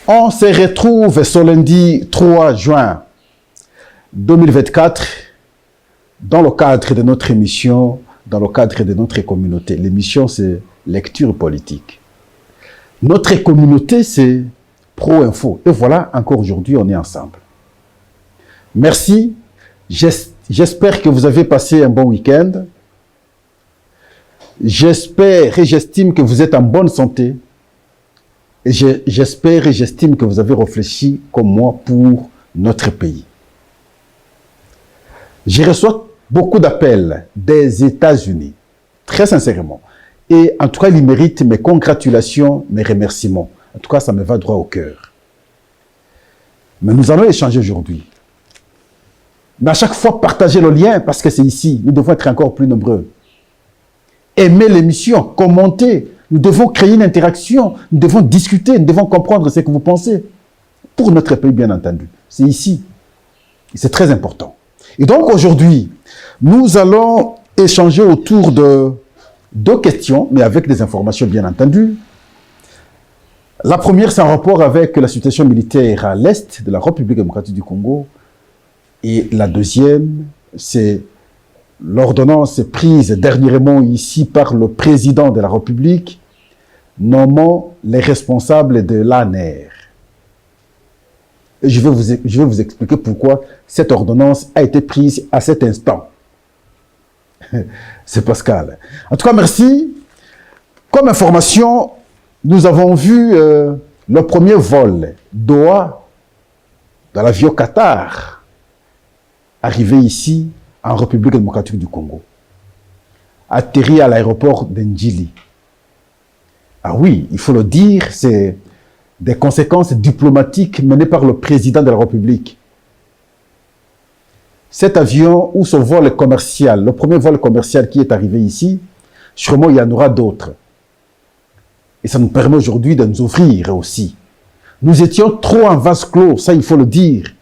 On se retrouve ce lundi 3 juin 2024 dans le cadre de notre émission, dans le cadre de notre communauté. L'émission, c'est Lecture politique. Notre communauté, c'est Pro-Info. Et voilà, encore aujourd'hui, on est ensemble. Merci. J'espère que vous avez passé un bon week-end. J'espère et j'estime que vous êtes en bonne santé. Et j'espère et j'estime que vous avez réfléchi comme moi pour notre pays. Je reçois beaucoup d'appels des États-Unis, très sincèrement. Et en tout cas, ils méritent mes congratulations, mes remerciements. En tout cas, ça me va droit au cœur. Mais nous allons échanger aujourd'hui. Mais à chaque fois, partagez le lien parce que c'est ici. Nous devons être encore plus nombreux. Aimez l'émission, commentez. Nous devons créer une interaction. Nous devons discuter. Nous devons comprendre ce que vous pensez. Pour notre pays, bien entendu. C'est ici. Et c'est très important. Et donc, aujourd'hui, nous allons échanger autour de deux questions, mais avec des informations, bien entendu. La première, c'est en rapport avec la situation militaire à l'est de la République démocratique du Congo. Et la deuxième, c'est l'ordonnance prise dernièrement ici par le président de la République, nommant les responsables de l'ANER. Et je vais vous expliquer pourquoi cette ordonnance a été prise à cet instant. C'est Pascal. En tout cas, merci. Comme information, nous avons vu le premier vol Doha dans l'avion Qatar arriver ici en République démocratique du Congo, atterri à l'aéroport d'Ndjili. Ah oui, il faut le dire, c'est des conséquences diplomatiques menées par le président de la République. Cet avion ou ce vol commercial, le premier vol commercial qui est arrivé ici, sûrement il y en aura d'autres. Et ça nous permet aujourd'hui de nous ouvrir aussi. Nous étions trop en vase clos, ça il faut le dire.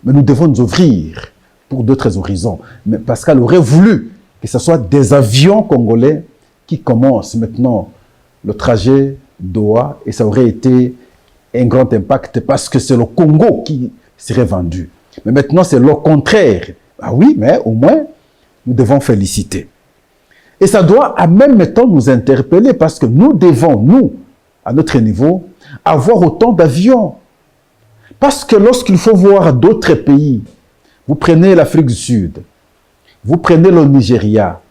Mais nous devons nous ouvrir pour d'autres horizons. Mais Pascal aurait voulu que ce soit des avions congolais qui commencent maintenant le trajet Doha, et ça aurait été un grand impact parce que c'est le Congo qui serait vendu. Mais maintenant, c'est le contraire. Ah oui, mais au moins, nous devons féliciter. Et ça doit en même temps nous interpeller parce que nous devons, nous, à notre niveau, avoir autant d'avions. Parce que lorsqu'il faut voir d'autres pays, vous prenez l'Afrique du Sud, vous prenez le Nigeria,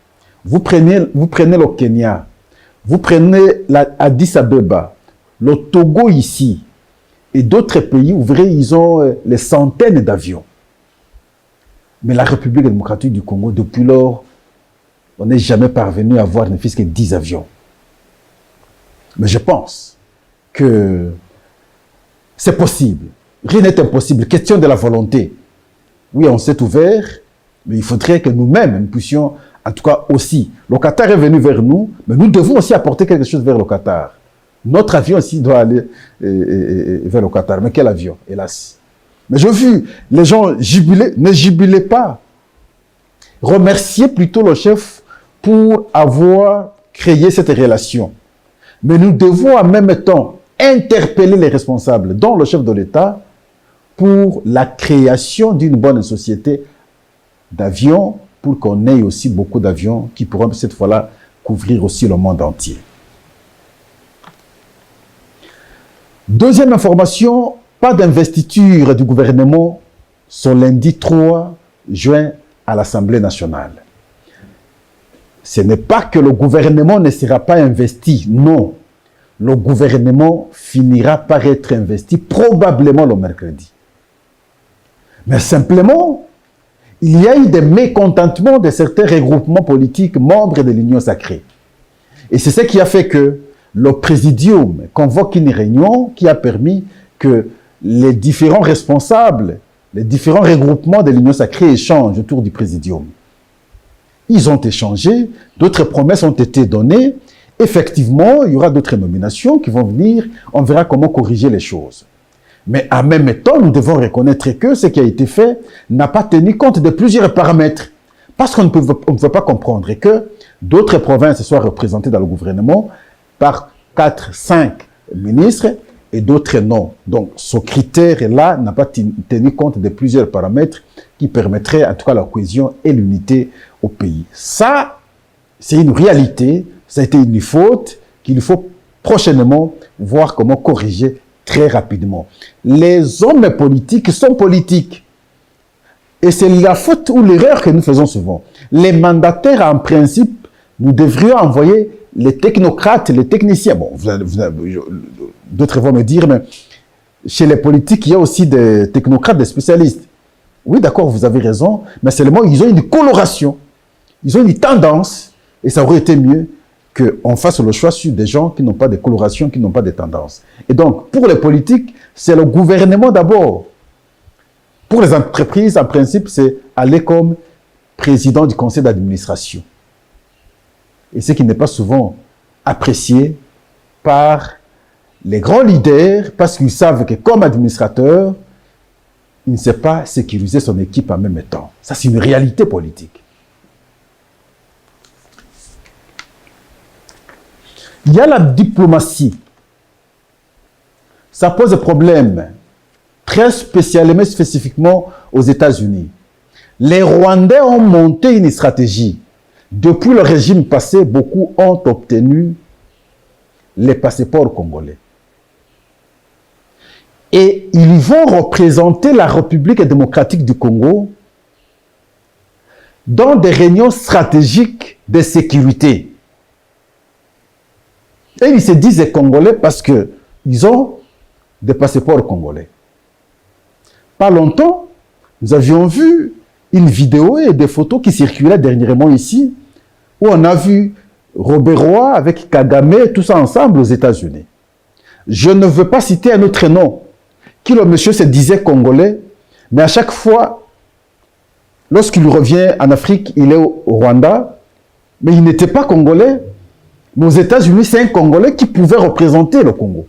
vous prenez le Kenya, vous prenez Addis Abeba, le Togo ici, et d'autres pays, vous verrez, ils ont les centaines d'avions. Mais la République démocratique du Congo, depuis lors, on n'est jamais parvenu à avoir ne fût-ce que 10 avions. Mais je pense que c'est possible. Rien n'est impossible. Question de la volonté. Oui, on s'est ouvert, mais il faudrait que nous-mêmes, nous puissions, en tout cas aussi, le Qatar est venu vers nous, mais nous devons aussi apporter quelque chose vers le Qatar. Notre avion aussi doit aller vers le Qatar. Mais quel avion, hélas. Mais j'ai vu les gens jubiler, ne jubilez pas. Remerciez plutôt le chef pour avoir créé cette relation. Mais nous devons en même temps interpeller les responsables, dont le chef de l'État, pour la création d'une bonne société d'avions, pour qu'on ait aussi beaucoup d'avions qui pourront cette fois-là couvrir aussi le monde entier. Deuxième information, pas d'investiture du gouvernement ce lundi 3 juin à l'Assemblée nationale. Ce n'est pas que le gouvernement ne sera pas investi, non. Le gouvernement finira par être investi probablement le mercredi. Mais simplement, il y a eu des mécontentements de certains regroupements politiques membres de l'Union sacrée. Et c'est ce qui a fait que le présidium convoque une réunion qui a permis que les différents responsables, les différents regroupements de l'Union sacrée échangent autour du présidium. Ils ont échangé, d'autres promesses ont été données. Effectivement, il y aura d'autres nominations qui vont venir. On verra comment corriger les choses. Mais en même temps, nous devons reconnaître que ce qui a été fait n'a pas tenu compte de plusieurs paramètres. Parce qu'on ne peut pas comprendre que d'autres provinces soient représentées dans le gouvernement par 4, 5 ministres et d'autres non. Donc, ce critère-là n'a pas tenu compte de plusieurs paramètres qui permettraient, en tout cas, la cohésion et l'unité au pays. Ça, c'est une réalité, ça a été une faute qu'il faut prochainement voir comment corriger très rapidement. Les hommes politiques sont politiques. Et c'est la faute ou l'erreur que nous faisons souvent. Les mandataires, en principe, nous devrions envoyer les technocrates, les techniciens. Bon, d'autres vont me dire, mais chez les politiques, il y a aussi des technocrates, des spécialistes. Oui, d'accord, vous avez raison, mais seulement ils ont une coloration, ils ont une tendance, et ça aurait été mieux qu'on fasse le choix sur des gens qui n'ont pas de coloration, qui n'ont pas de tendance. Et donc, pour les politiques, c'est le gouvernement d'abord. Pour les entreprises, en principe, c'est aller comme président du conseil d'administration. Et ce qui n'est pas souvent apprécié par les grands leaders, parce qu'ils savent que comme administrateur, il ne sait pas sécuriser son équipe en même temps. Ça, c'est une réalité politique. Il y a la diplomatie. Ça pose problème, très spécifiquement aux États-Unis. Les Rwandais ont monté une stratégie. Depuis le régime passé, beaucoup ont obtenu les passeports congolais. Et ils vont représenter la République démocratique du Congo dans des réunions stratégiques de sécurité. Et ils se disent Congolais parce qu'ils ont des passeports congolais. Pas longtemps, nous avions vu une vidéo et des photos qui circulaient dernièrement ici, où on a vu Robert Roy avec Kagame, tout ça ensemble aux États-Unis. Je ne veux pas citer un autre nom, qui le monsieur se disait congolais, mais à chaque fois, lorsqu'il revient en Afrique, il est au Rwanda, mais il n'était pas congolais, mais aux États-Unis, c'est un Congolais qui pouvait représenter le Congo.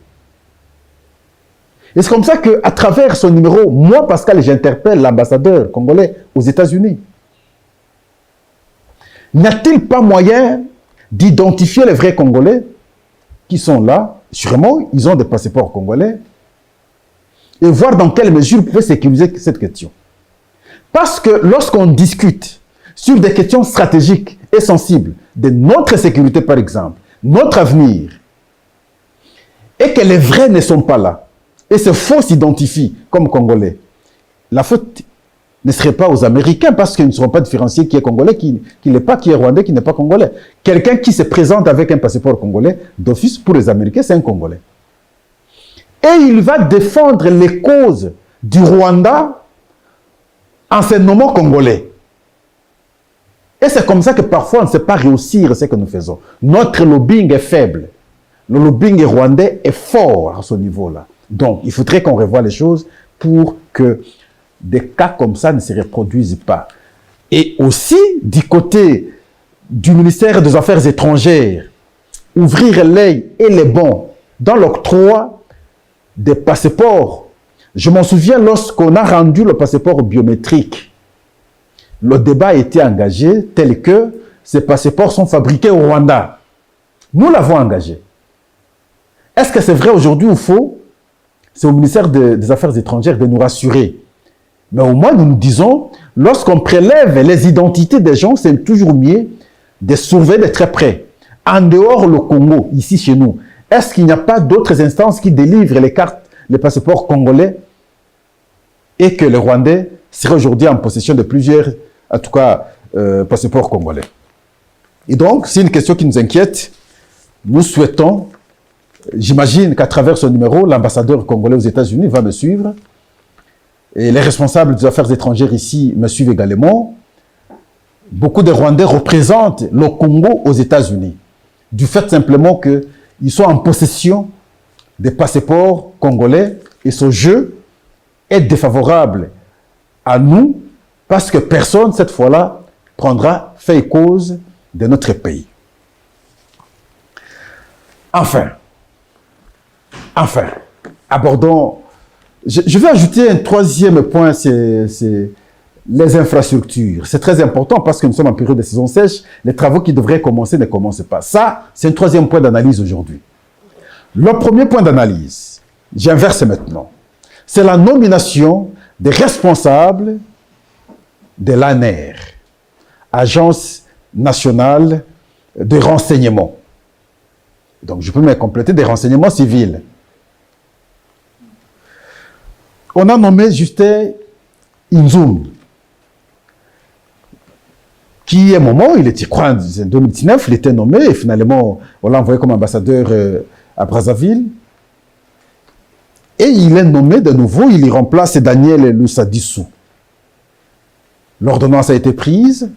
Et c'est comme ça qu'à travers ce numéro, moi, Pascal, j'interpelle l'ambassadeur congolais aux États-Unis. N'y a-t-il pas moyen d'identifier les vrais Congolais qui sont là? Sûrement, ils ont des passeports congolais. Et voir dans quelle mesure vous pouvez sécuriser cette question. Parce que lorsqu'on discute sur des questions stratégiques et sensibles, de notre sécurité par exemple, notre avenir, et que les vrais ne sont pas là, et ce faux s'identifie comme Congolais, la faute ne serait pas aux Américains parce qu'ils ne seront pas différenciés qui est Congolais, qui n'est pas, qui est Rwandais, qui n'est pas Congolais. Quelqu'un qui se présente avec un passeport congolais, d'office pour les Américains, c'est un Congolais. Et il va défendre les causes du Rwanda en se nommant Congolais. Et c'est comme ça que parfois on ne sait pas réussir ce que nous faisons. Notre lobbying est faible. Le lobbying rwandais est fort à ce niveau-là. Donc, il faudrait qu'on revoie les choses pour que des cas comme ça ne se reproduisent pas. Et aussi, du côté du ministère des Affaires étrangères, ouvrir l'œil et les bons dans l'octroi des passeports. Je m'en souviens lorsqu'on a rendu le passeport biométrique. Le débat a été engagé tel que ces passeports sont fabriqués au Rwanda. Nous l'avons engagé. Est-ce que c'est vrai aujourd'hui ou faux? C'est au ministère des Affaires étrangères de nous rassurer. Mais au moins, nous nous disons, lorsqu'on prélève les identités des gens, c'est toujours mieux de surveiller de très près. En dehors le Congo, ici chez nous, est-ce qu'il n'y a pas d'autres instances qui délivrent les cartes, les passeports congolais et que les Rwandais seraient aujourd'hui en possession de plusieurs, en tout cas, passeports congolais? Et donc, c'est une question qui nous inquiète. Nous souhaitons, j'imagine qu'à travers ce numéro, l'ambassadeur congolais aux États-Unis va me suivre. Et les responsables des affaires étrangères ici me suivent également. Beaucoup de Rwandais représentent le Congo aux États-Unis. Du fait simplement qu'ils sont en possession des passeports congolais. Et ce jeu est défavorable à nous parce que personne, cette fois-là, prendra fait et cause de notre pays. Enfin, abordons... Je vais ajouter un troisième point, c'est les infrastructures. C'est très important parce que nous sommes en période de saison sèche. Les travaux qui devraient commencer ne commencent pas. Ça, c'est un troisième point d'analyse aujourd'hui. Le premier point d'analyse, J'inverse maintenant. C'est la nomination des responsables de l'ANR, Agence nationale de renseignement. Donc, je peux me compléter des renseignements civils. On a nommé Justin Inzoum, qui, à un moment, il était, je crois, en 2019, il était nommé, et finalement, on l'a envoyé comme ambassadeur à Brazzaville. Et il est nommé de nouveau, il y remplace Daniel Lussadissou. L'ordonnance a été prise.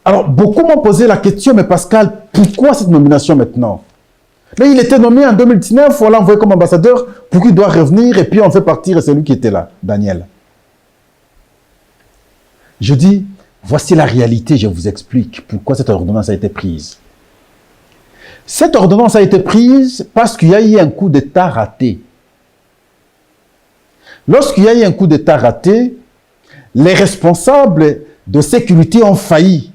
Alors, beaucoup m'ont posé la question, mais Pascal, pourquoi cette nomination maintenant? Mais il était nommé en 2019, on l'a envoyé comme ambassadeur, pourquoi il doit revenir, et puis on fait partir celui qui était là, Daniel. Je dis, voici la réalité, je vous explique pourquoi cette ordonnance a été prise. Cette ordonnance a été prise parce qu'il y a eu un coup d'État raté. Lorsqu'il y a eu un coup d'État raté, les responsables de sécurité ont failli.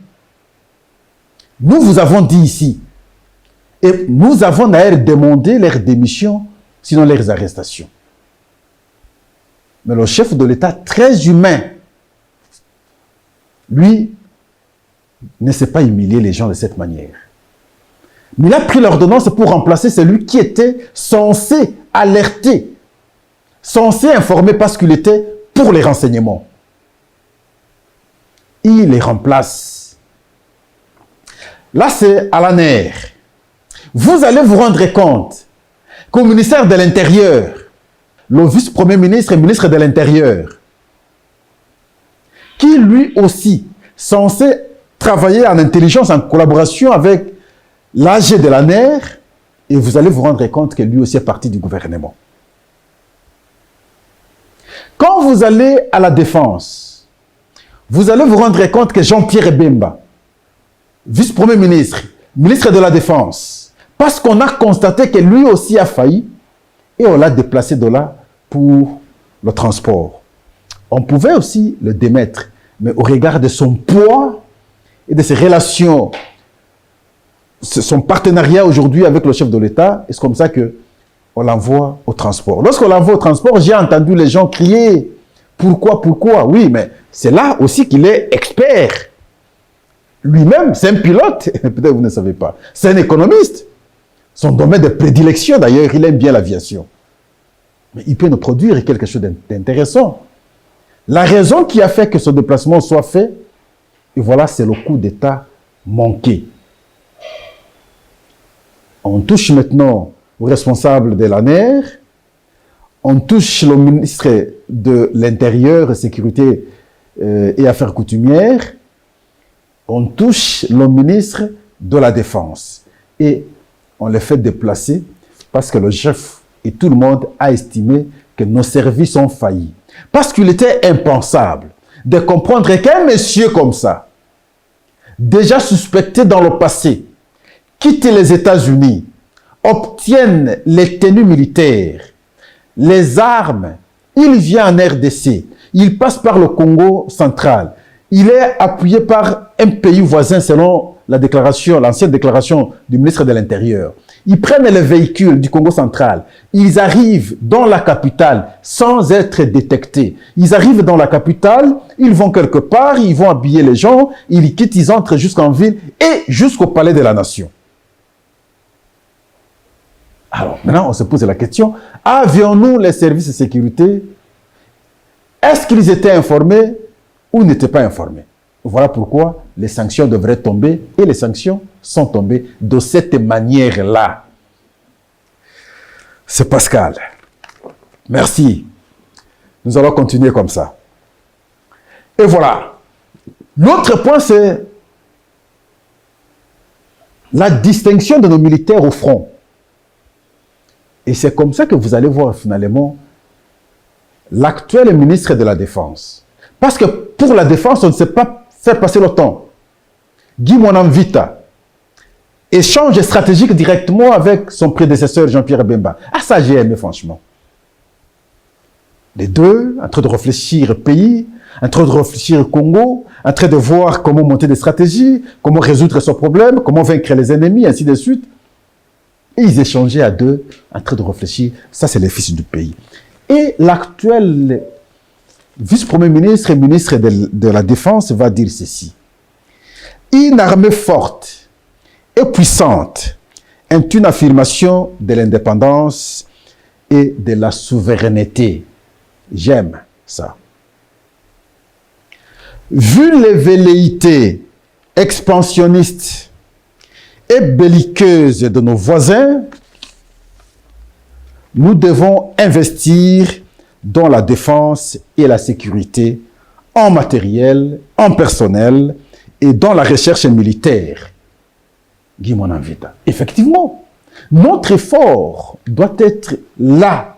Nous vous avons dit ici, et nous avons d'ailleurs demandé leur démission, sinon leurs arrestations. Mais le chef de l'État, très humain, lui, ne s'est pas humilié les gens de cette manière. Mais il a pris l'ordonnance pour remplacer celui qui était censé alerter, censé informer parce qu'il était pour les renseignements. Il les remplace. Là, c'est à l'ANR. Vous allez vous rendre compte qu'au ministère de l'Intérieur, le vice-premier ministre et ministre de l'Intérieur, qui lui aussi, censé travailler en intelligence, en collaboration avec l'AG de l'ANR, et vous allez vous rendre compte que lui aussi est parti du gouvernement. Quand vous allez à la défense, vous allez vous rendre compte que Jean-Pierre Bemba, vice-premier ministre, ministre de la Défense, parce qu'on a constaté que lui aussi a failli, et on l'a déplacé de là pour le transport. On pouvait aussi le démettre, mais au regard de son poids et de ses relations, son partenariat aujourd'hui avec le chef de l'État, c'est comme ça qu'on l'envoie au transport. Lorsqu'on l'envoie au transport, j'ai entendu les gens crier « Pourquoi, pourquoi ?» Oui, mais c'est là aussi qu'il est expert. Lui-même, c'est un pilote, peut-être vous ne savez pas. C'est un économiste. Son domaine de prédilection, d'ailleurs, il aime bien l'aviation. Mais il peut nous produire quelque chose d'intéressant. La raison qui a fait que ce déplacement soit fait, et voilà, c'est le coup d'État manqué. On touche maintenant au responsable de l'ANR, on touche le ministre de l'Intérieur, Sécurité et Affaires coutumières, on touche le ministre de la Défense. Et on les fait déplacer parce que le chef et tout le monde a estimé que nos services ont failli. Parce qu'il était impensable de comprendre qu'un monsieur comme ça, déjà suspecté dans le passé, quitte les États-Unis, obtienne les tenues militaires, les armes, il vient en RDC, il passe par le Congo central, il est appuyé par un pays voisin selon la déclaration, l'ancienne déclaration du ministre de l'Intérieur. Ils prennent les véhicules du Congo central, ils arrivent dans la capitale sans être détectés. Ils arrivent dans la capitale, ils vont quelque part, ils vont habiller les gens, ils quittent, ils entrent jusqu'en ville et jusqu'au palais de la nation. Alors, maintenant, on se pose la question, avions-nous les services de sécurité? Est-ce qu'ils étaient informés ou n'étaient pas informés? Voilà pourquoi les sanctions devraient tomber et les sanctions sont tombées de cette manière-là. C'est Pascal. Merci. Nous allons continuer comme ça. Et voilà. L'autre point, c'est la distinction de nos militaires au front. Et c'est comme ça que vous allez voir finalement l'actuel ministre de la Défense. Parce que pour la Défense, on ne sait pas faire passer le temps. Guy Monamvita échange stratégique directement avec son prédécesseur Jean-Pierre Bemba. Ah, ça j'ai aimé franchement. Les deux, en train de réfléchir pays, en train de réfléchir Congo, en train de voir comment monter des stratégies, comment résoudre ce problème, comment vaincre les ennemis, ainsi de suite. Et ils échangeaient à deux, en train de réfléchir. Ça, c'est les fils du pays. Et l'actuel vice-premier ministre et ministre de la Défense va dire ceci. Une armée forte et puissante est une affirmation de l'indépendance et de la souveraineté. J'aime ça. Vu les velléités expansionnistes et belliqueuses de nos voisins, nous devons investir dans la défense et la sécurité, en matériel, en personnel et dans la recherche militaire. Guy Monanvita. Effectivement, notre effort doit être là.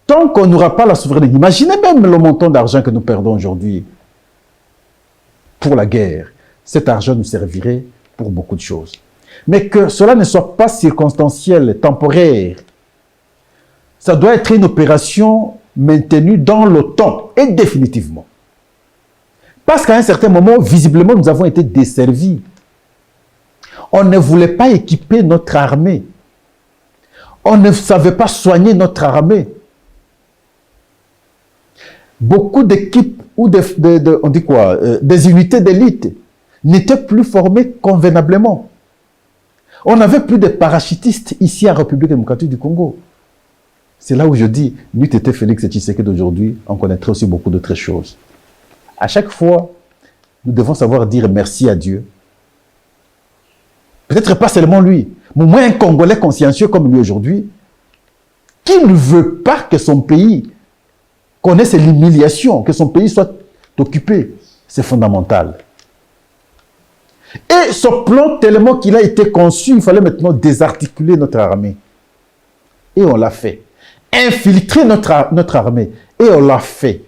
Tant qu'on n'aura pas la souveraineté, imaginez même le montant d'argent que nous perdons aujourd'hui pour la guerre. Cet argent nous servirait pour beaucoup de choses. Mais que cela ne soit pas circonstanciel, temporaire. Ça doit être une opération maintenue dans le temps et définitivement. Parce qu'à un certain moment, visiblement, nous avons été desservis. On ne voulait pas équiper notre armée. On ne savait pas soigner notre armée. Beaucoup d'équipes ou on dit quoi, des unités d'élite n'étaient plus formées convenablement. On n'avait plus de parachutistes ici en République démocratique du Congo. C'est là où je dis, n'eût été Félix Tshisekedi d'aujourd'hui, on connaîtrait aussi beaucoup d'autres choses. À chaque fois, nous devons savoir dire merci à Dieu. Peut-être pas seulement lui, mais au moins un Congolais consciencieux comme lui aujourd'hui, qui ne veut pas que son pays connaisse l'humiliation, que son pays soit occupé. C'est fondamental. Et ce plan, tellement qu'il a été conçu, il fallait maintenant désarticuler notre armée. Et on l'a fait. Infiltrer notre armée. Et on l'a fait.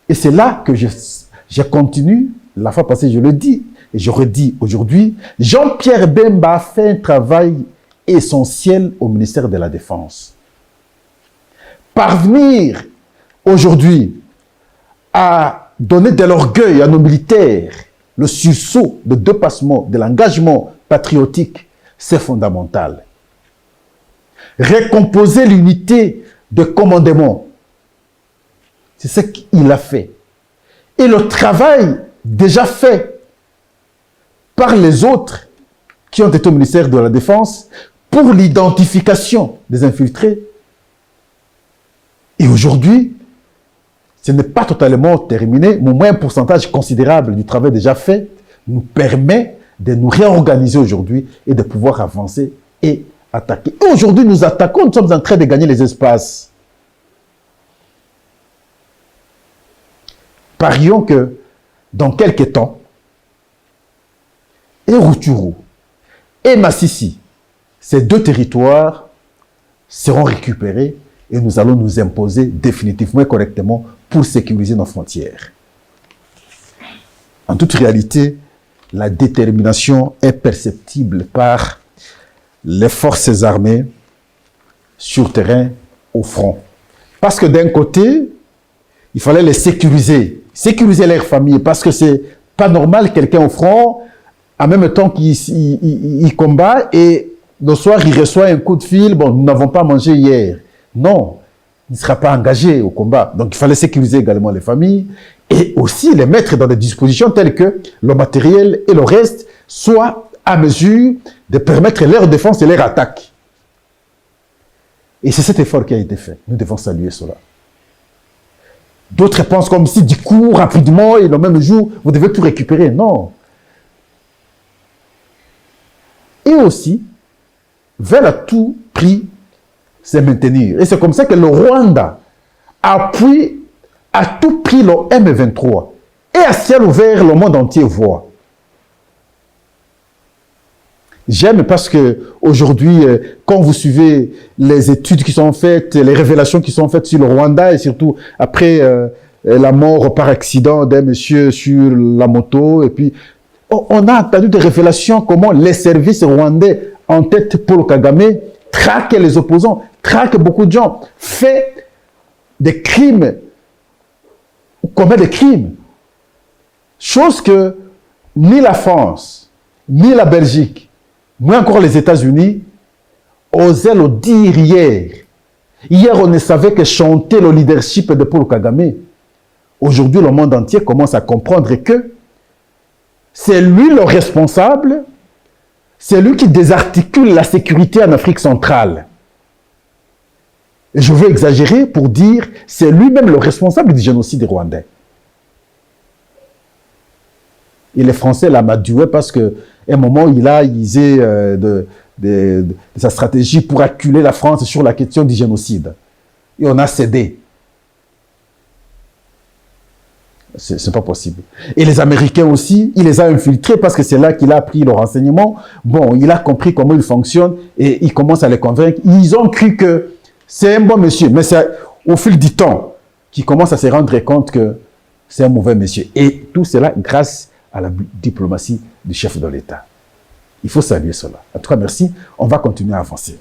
Et c'est là que je continue. La fois passée, je le dis. Et je redis aujourd'hui, Jean-Pierre Bemba a fait un travail essentiel au ministère de la Défense. Parvenir aujourd'hui à donner de l'orgueil à nos militaires, le sursaut, le dépassement, de l'engagement patriotique, c'est fondamental. Recomposer l'unité de commandement, c'est ce qu'il a fait. Et le travail déjà fait par les autres qui ont été au ministère de la Défense pour l'identification des infiltrés. Et aujourd'hui, ce n'est pas totalement terminé, mais au moins un pourcentage considérable du travail déjà fait nous permet de nous réorganiser aujourd'hui et de pouvoir avancer et attaquer. Et aujourd'hui, nous attaquons, nous sommes en train de gagner les espaces. Parions que dans quelques temps, et Rutshuru et Masisi, ces deux territoires seront récupérés et nous allons nous imposer définitivement et correctement pour sécuriser nos frontières. En toute réalité, la détermination est perceptible par les forces armées sur terrain au front. Parce que d'un côté, il fallait les sécuriser leurs familles, parce que c'est pas normal quelqu'un au front, en même temps qu'il combat, et le soir, il reçoit un coup de fil, bon, nous n'avons pas mangé hier. Non, il ne sera pas engagé au combat. Donc, il fallait sécuriser également les familles, et aussi les mettre dans des dispositions telles que le matériel et le reste soient à mesure de permettre leur défense et leur attaque. Et c'est cet effort qui a été fait. Nous devons saluer cela. D'autres pensent comme si du coup, rapidement, et le même jour, vous devez tout récupérer. Non. Et aussi, veulent à tout prix se maintenir. Et c'est comme ça que le Rwanda appuie à tout prix le M23. Et à ciel ouvert, le monde entier voit. J'aime parce que aujourd'hui, quand vous suivez les études qui sont faites, les révélations qui sont faites sur le Rwanda, et surtout après la mort par accident d'un monsieur sur la moto, et puis on a entendu des révélations comment les services rwandais, en tête Paul Kagame, traquent les opposants, traquent beaucoup de gens, fait des crimes, commet des crimes. Chose que ni la France, ni la Belgique, ni encore les États-Unis osait le dire hier. Hier, on ne savait que chanter le leadership de Paul Kagame. Aujourd'hui, le monde entier commence à comprendre que c'est lui le responsable, c'est lui qui désarticule la sécurité en Afrique centrale. Et je veux exagérer pour dire c'est lui-même le responsable du génocide rwandais. Et les Français l'amadouaient parce qu'à un moment, il a usé de sa stratégie pour acculer la France sur la question du génocide. Et on a cédé. C'est pas possible. Et les Américains aussi, il les a infiltrés parce que c'est là qu'il a appris le renseignement. Bon, il a compris comment il fonctionne et il commence à les convaincre. Ils ont cru que c'est un bon monsieur, mais c'est au fil du temps qu'ils commencent à se rendre compte que c'est un mauvais monsieur. Et tout cela grâce à la diplomatie du chef de l'État. Il faut saluer cela. En tout cas, merci. On va continuer à avancer.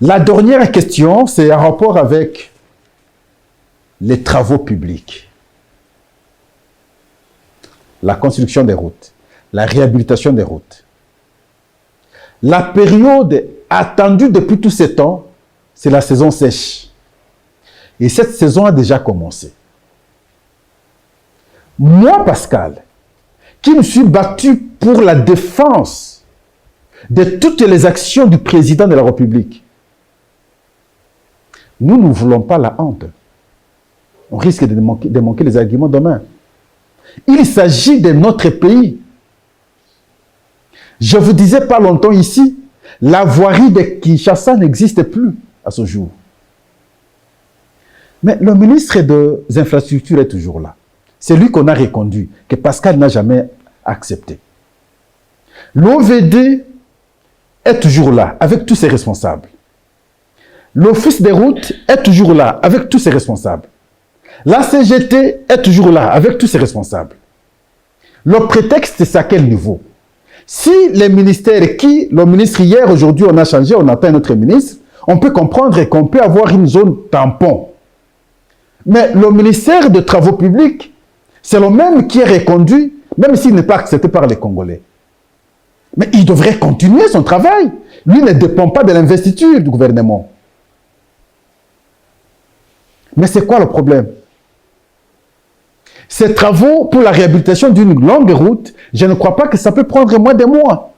La dernière question, c'est en rapport avec les travaux publics. La construction des routes, la réhabilitation des routes. La période attendue depuis tous ces temps, c'est la saison sèche. Et cette saison a déjà commencé. Moi, Pascal, qui me suis battu pour la défense de toutes les actions du président de la République, nous ne voulons pas la honte. On risque de manquer les arguments demain. Il s'agit de notre pays. Je vous disais pas longtemps ici, la voirie de Kinshasa n'existe plus à ce jour. Mais le ministre des Infrastructures est toujours là. C'est lui qu'on a reconduit, que Pascal n'a jamais accepté. L'OVD est toujours là, avec tous ses responsables. L'Office des routes est toujours là, avec tous ses responsables. La CGT est toujours là, avec tous ses responsables. Le prétexte, c'est à quel niveau? Si les ministères, le ministre hier, aujourd'hui, on a changé, on attend notre ministre, on peut comprendre qu'on peut avoir une zone tampon. Mais le ministère des Travaux publics, c'est le même qui est reconduit, même s'il n'est pas accepté par les Congolais. Mais il devrait continuer son travail. Lui ne dépend pas de l'investiture du gouvernement. Mais c'est quoi le problème? Ces travaux pour la réhabilitation d'une longue route, je ne crois pas que ça peut prendre moins de mois.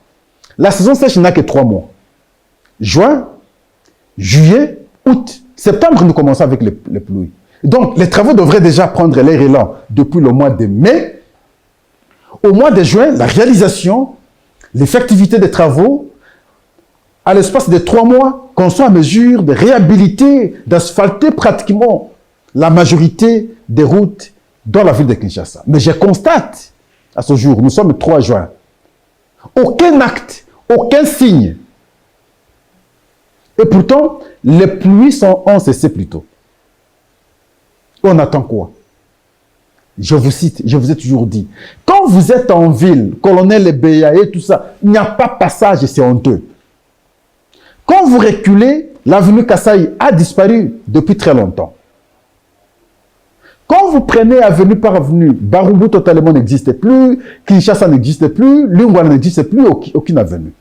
La saison sèche n'a que 3 mois. Juin, juillet, août, septembre, nous commençons avec les pluies. Donc, les travaux devraient déjà prendre leur élan depuis le mois de mai. Au mois de juin, la réalisation, l'effectivité des travaux, à l'espace de 3 mois, qu'on soit en mesure de réhabiliter, d'asphalter pratiquement la majorité des routes dans la ville de Kinshasa. Mais je constate, à ce jour, nous sommes le 3 juin, aucun acte, aucun signe. Et pourtant, les pluies ont cessé plus tôt. On attend quoi? Je vous cite, je vous ai toujours dit, quand vous êtes en ville, colonel Ebeya et tout ça, il n'y a pas passage et c'est honteux. Quand vous reculez, l'avenue Kassai a disparu depuis très longtemps. Quand vous prenez avenue par avenue, Barubu totalement n'existe plus, Kinshasa n'existe plus, Lingouala n'existe plus, aucune avenue.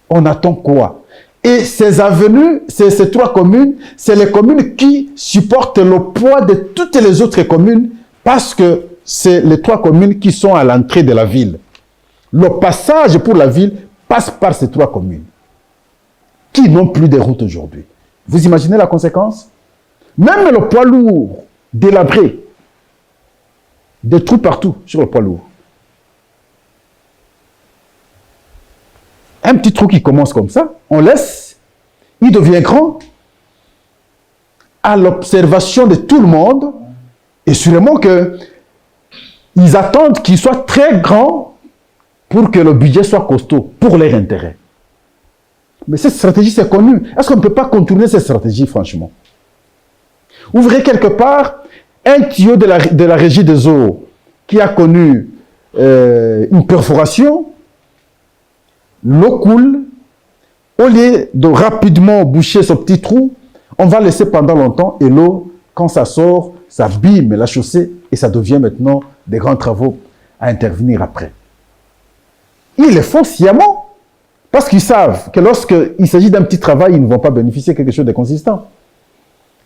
On attend quoi? Et ces avenues, ces 3 communes, c'est les communes qui supportent le poids de toutes les autres communes parce que c'est les 3 communes qui sont à l'entrée de la ville. Le passage pour la ville passe par ces 3 communes qui n'ont plus de route aujourd'hui. Vous imaginez la conséquence? Même le poids lourd délabré, des trous partout sur le poids lourd. Un petit trou qui commence comme ça, on laisse, il devient grand, à l'observation de tout le monde, et sûrement que ils attendent qu'il soit très grand pour que le budget soit costaud, pour leur intérêt. Mais cette stratégie, c'est connu. Est-ce qu'on ne peut pas contourner cette stratégie, franchement? Ouvrez quelque part un tuyau de la régie des eaux qui a connu une perforation, l'eau coule, au lieu de rapidement boucher ce petit trou, on va laisser pendant longtemps et l'eau, quand ça sort, ça abîme la chaussée et ça devient maintenant des grands travaux à intervenir après. Ils le font sciemment Parce qu'ils savent que lorsqu'il s'agit d'un petit travail, ils ne vont pas bénéficier de quelque chose de consistant.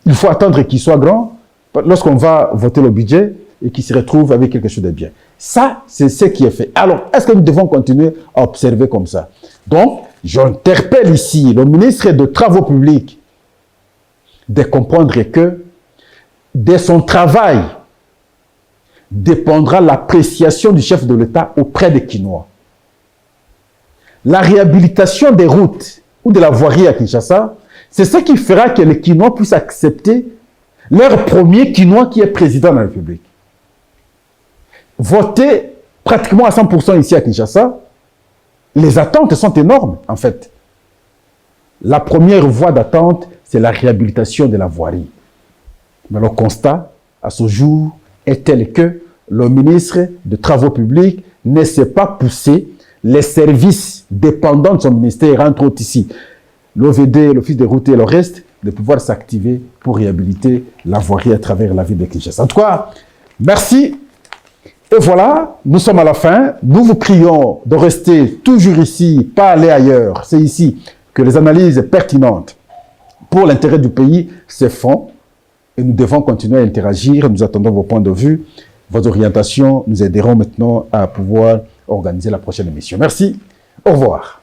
Il faut attendre qu'il soit grand lorsqu'on va voter le budget et qu'il se retrouve avec quelque chose de bien. Ça, c'est ce qui est fait. Alors, est-ce que nous devons continuer à observer comme ça? Donc, j'interpelle ici le ministre des Travaux publics de comprendre que de son travail dépendra l'appréciation du chef de l'État auprès des Kinois. La réhabilitation des routes ou de la voirie à Kinshasa, c'est ce qui fera que les Kinois puissent accepter leur premier Kinois qui est président de la République. Voter pratiquement à 100% ici à Kinshasa, les attentes sont énormes en fait. La première voie d'attente, c'est la réhabilitation de la voirie. Mais le constat, à ce jour, est tel que le ministre des Travaux publics ne sait pas pousser les services dépendants de son ministère, entre autres ici, l'OVD, l'Office des routes et le reste, de pouvoir s'activer pour réhabiliter la voirie à travers la ville de Kinshasa. En tout cas, merci. Et voilà, nous sommes à la fin. Nous vous prions de rester toujours ici, pas aller ailleurs. C'est ici que les analyses pertinentes pour l'intérêt du pays se font. Et nous devons continuer à interagir. Nous attendons vos points de vue, vos orientations. Nous aiderons maintenant à pouvoir organiser la prochaine émission. Merci. Au revoir.